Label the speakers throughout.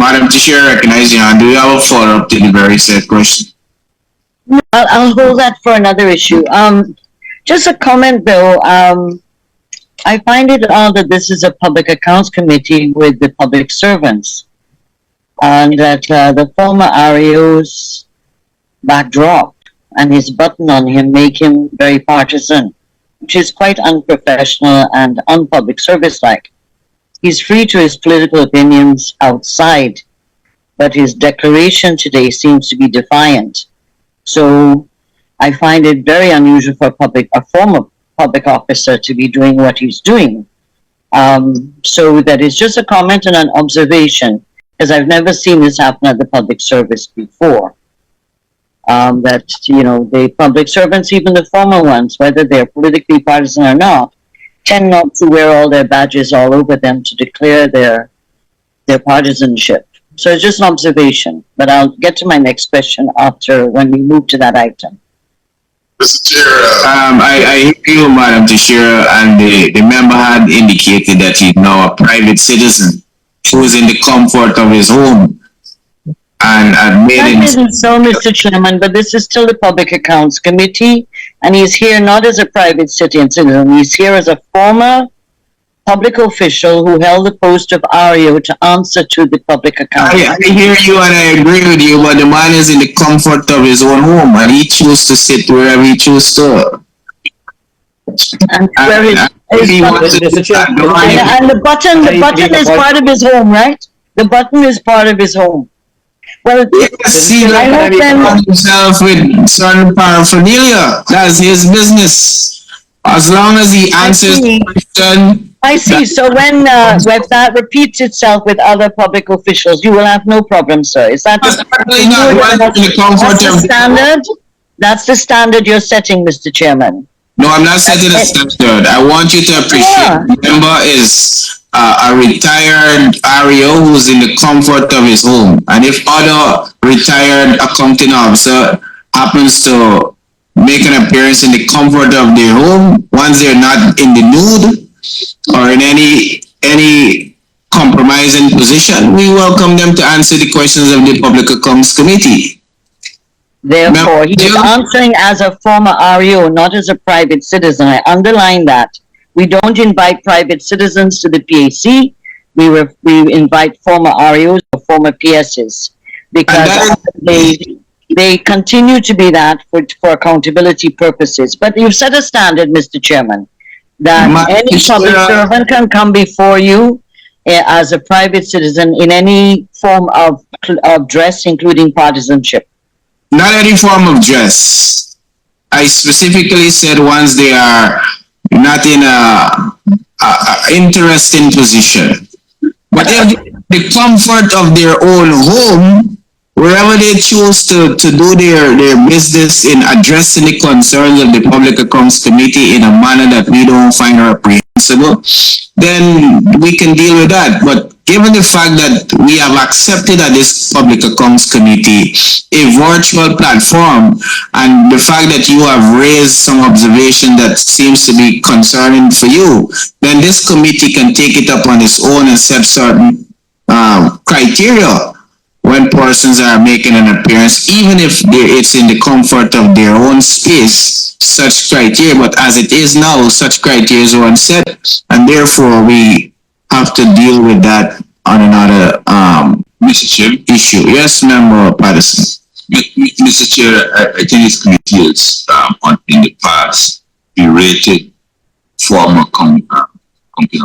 Speaker 1: Madam Teixeira, recognize you, and do you have a follow-up to the very said question?
Speaker 2: I'll hold that for another issue. Just a comment though. I find it odd that this is a public accounts committee with the public servants, and that the former REO's backdrop and his button on him make him very partisan, which is quite unprofessional and unpublic service-like. He's free to his political opinions outside, but his declaration today seems to be defiant. So I find it very unusual for a former public officer to be doing what he's doing. So that is just a comment and an observation, because I've never seen this happen at the public service before. That, you know, the public servants, even the former ones, whether they're politically partisan or not, tend not to wear all their badges all over them to declare their partisanship. So it's just an observation, but I'll get to my next question after when we move to that item.
Speaker 1: Mr. Chair, I hear you, Madam Teixeira, and the member had indicated that he's now a private citizen who is in the comfort of his home. And
Speaker 2: that isn't so, Mr. Chairman, but this is still the Public Accounts Committee, and he's here not as a private citizen. He's here as a former public official who held the post of REO to answer to the Public Accounts.
Speaker 1: I hear you and I agree with you, but the man is in the comfort of his own home, and he chooses to sit wherever he chooses to.
Speaker 2: And the button is part of his home, right? The button is part of his home. Well,
Speaker 1: yes, I hope then himself with certain paraphernalia. That's his business. As long as he answers the question.
Speaker 2: I see. So when that repeats itself with other public officials, you will have no problem, sir. Is that
Speaker 1: the
Speaker 2: standard? That's the standard you're setting, Mr. Chairman.
Speaker 1: No, I'm not setting a standard. I want you to appreciate the member is a retired REO who's in the comfort of his home. And if other retired accounting officer happens to make an appearance in the comfort of their home, once they're not in the nude or in any compromising position, we welcome them to answer the questions of the Public Accounts Committee.
Speaker 2: Therefore, he is answering as a former REO, not as a private citizen. I underline that. We don't invite private citizens to the PAC. We invite former REOs or former PSs because they continue to be that for accountability purposes. But you've set a standard, Mr. Chairman, that any public servant can come before you as a private citizen in any form of dress, including partisanship.
Speaker 1: Not any form of dress. I specifically said once they are not in a interesting position. But if the comfort of their own home, wherever they choose to do their business in addressing the concerns of the Public Accounts Committee in a manner that we don't find reprehensible, then we can deal with that. But given the fact that we have accepted at this Public Accounts Committee a virtual platform, and the fact that you have raised some observation that seems to be concerning for you, then this committee can take it up on its own and set certain criteria when persons are making an appearance, even if it's in the comfort of their own space, such criteria. But as it is now, such criteria are unset, and therefore we have to deal with that on another
Speaker 3: Mr. Chair.
Speaker 1: issue. Yes, Member Partisan.
Speaker 3: Mr. Chair, I think this committee has in the past berated former company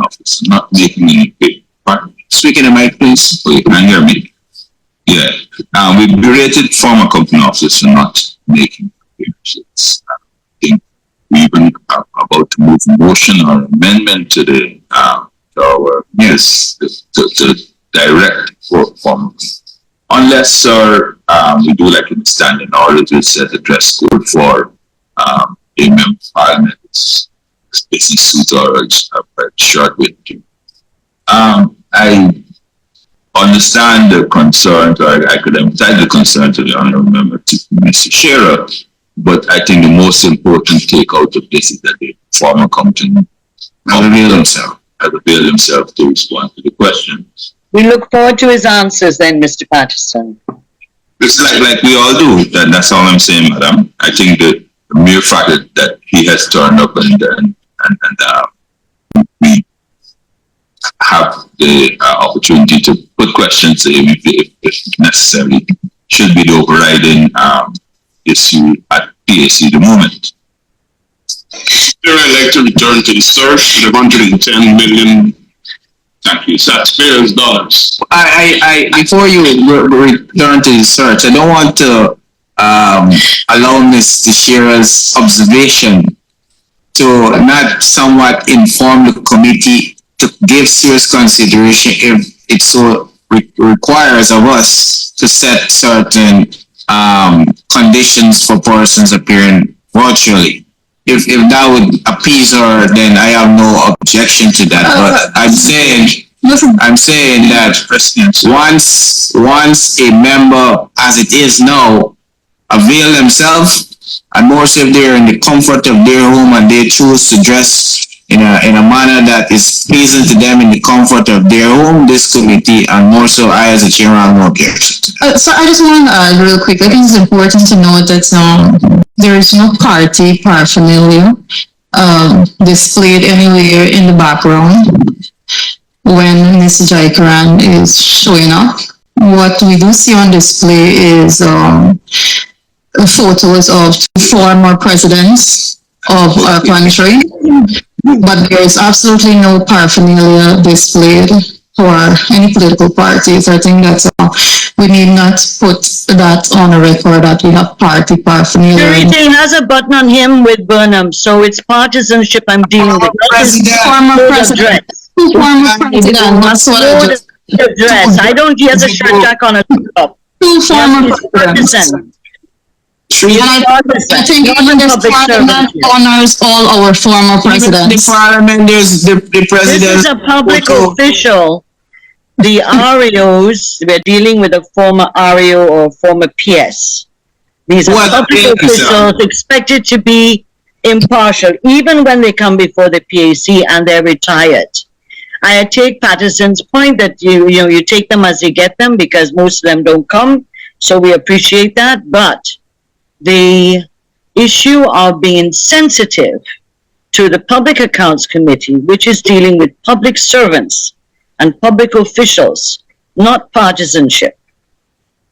Speaker 3: officers, not making any big part.
Speaker 1: Speaking to mic, please.
Speaker 3: Oh, you can hear me? Yeah. We berated former company officers for not making appearances. I think we even are about to move motion or amendment to the to direct for former. Unless, sir, we do like in standing order to set the dress code for a member of parliament, it's business suit or a shirt with you. I understand the concerns, or I could empathize the concerns of the honorable member to Mr. Shearer, but I think the most important take out of this is that the former company availed himself to respond to the question.
Speaker 2: We look forward to his answers then, Mr. Patterson.
Speaker 3: It's like we all do. That's all I'm saying, madam. I think the mere fact that he has turned up and we have the opportunity to put questions to him if necessary should be the overriding issue at PAC at the moment.
Speaker 4: Here I'd like to return to the search, the 110 million taxpayers' dollars.
Speaker 1: I before you return to the search, I don't want to allow Ms. Teixeira's observation to not somewhat inform the committee to give serious consideration if it so requires of us to set certain conditions for persons appearing virtually. If that would appease her, then I have no objection to that. But I'm saying that once a member, as it is now, avail themselves, and more so if they're in the comfort of their home and they choose to dress in a manner that is pleasing to them in the comfort of their home, this committee, and more so I as a chairman, have no objection.
Speaker 5: So I just want to add real quick, I think it's important to note that there is no party paraphernalia displayed anywhere in the background when Ms. Jaikaran is showing up. What we do see on display is photos of former presidents of our country, but there is absolutely no paraphernalia displayed for any political parties. I think that's we need not put that on a record that we have party paraphernalia.
Speaker 2: He has a button on him with Burnham, so it's partisanship I'm dealing with.
Speaker 5: Former president. Former president. That's what I just.
Speaker 2: Dress. I don't. He has a shirt jack on a top.
Speaker 5: Two former presidents. I think even this parliament honors all our former presidents.
Speaker 1: The parliament, there's the president.
Speaker 2: This is a public official. The REOs, we're dealing with a former REO or former PS. These are public officials expected to be impartial, even when they come before the PAC and they're retired. I take Patterson's point that you take them as you get them because most of them don't come, so we appreciate that. But the issue of being sensitive to the Public Accounts Committee, which is dealing with public servants and public officials, not partisanship.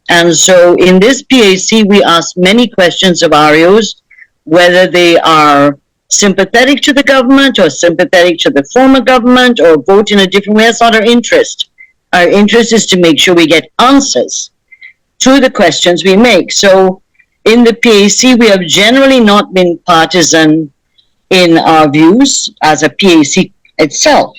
Speaker 2: And so in this PAC, we ask many questions of REOs, whether they are sympathetic to the government or sympathetic to the former government or vote in a different way. That's not our interest. Our interest is to make sure we get answers to the questions we make. So in the PAC, we have generally not been partisan in our views as a PAC itself.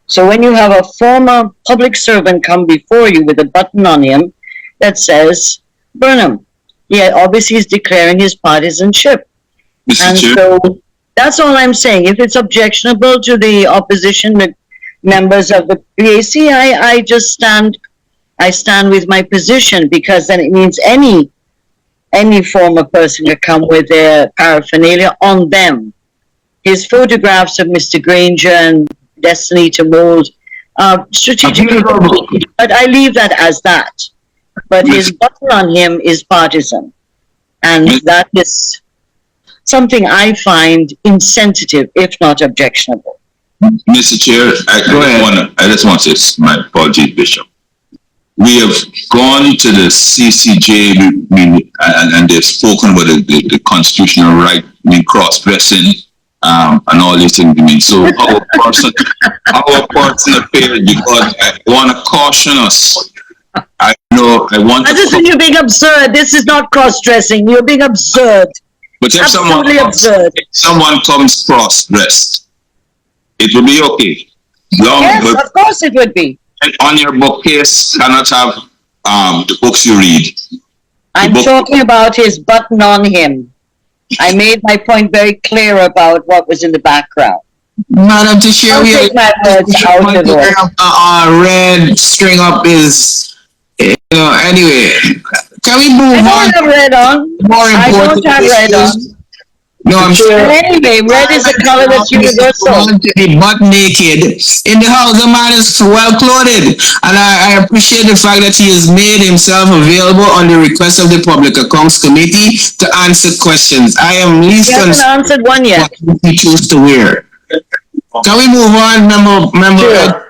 Speaker 2: So when you have a former public servant come before you with a button on him that says, Burnham, yeah, obviously he's declaring his partisanship. And so that's all I'm saying. If it's objectionable to the opposition members of the PAC, I just stand with my position, because then it means any former person can come with their paraphernalia on them. His photographs of Mr. Granger and Destiny to mold strategically, but I leave that as that. But his button on him is partisan, and that is something I find insensitive, if not objectionable.
Speaker 3: Mr. Chair, I just want to say my apologies, Bishop. We have gone to the CCJ and they've spoken about the constitutional right, cross-dressing, and all these things. So our person appeared, because I want to caution us. I just
Speaker 2: think you're being absurd. This is not cross-dressing. You're being absurd.
Speaker 3: But if someone comes cross-dressed, it will be okay.
Speaker 2: Yes, of course it would be.
Speaker 3: And on your bookcase cannot have the books you read.
Speaker 2: I'm talking about his button on him. I made my point very clear about what was in the background.
Speaker 1: Madam Teixeira, we
Speaker 2: take my words out of it.
Speaker 1: Red string up is, anyway. Can we move on?
Speaker 2: I don't have red on.
Speaker 1: More important
Speaker 2: I don't have red on.
Speaker 1: No, I'm sure.
Speaker 2: Anyway, red is the color that's universal.
Speaker 1: Butt naked in the house. The man is well clothed, and I appreciate the fact that he has made himself available on the request of the Public Accounts Committee to answer questions. I am least
Speaker 2: He hasn't
Speaker 1: concerned
Speaker 2: answered one yet.
Speaker 1: what he chooses to wear. Can we move on, member?
Speaker 2: Sure.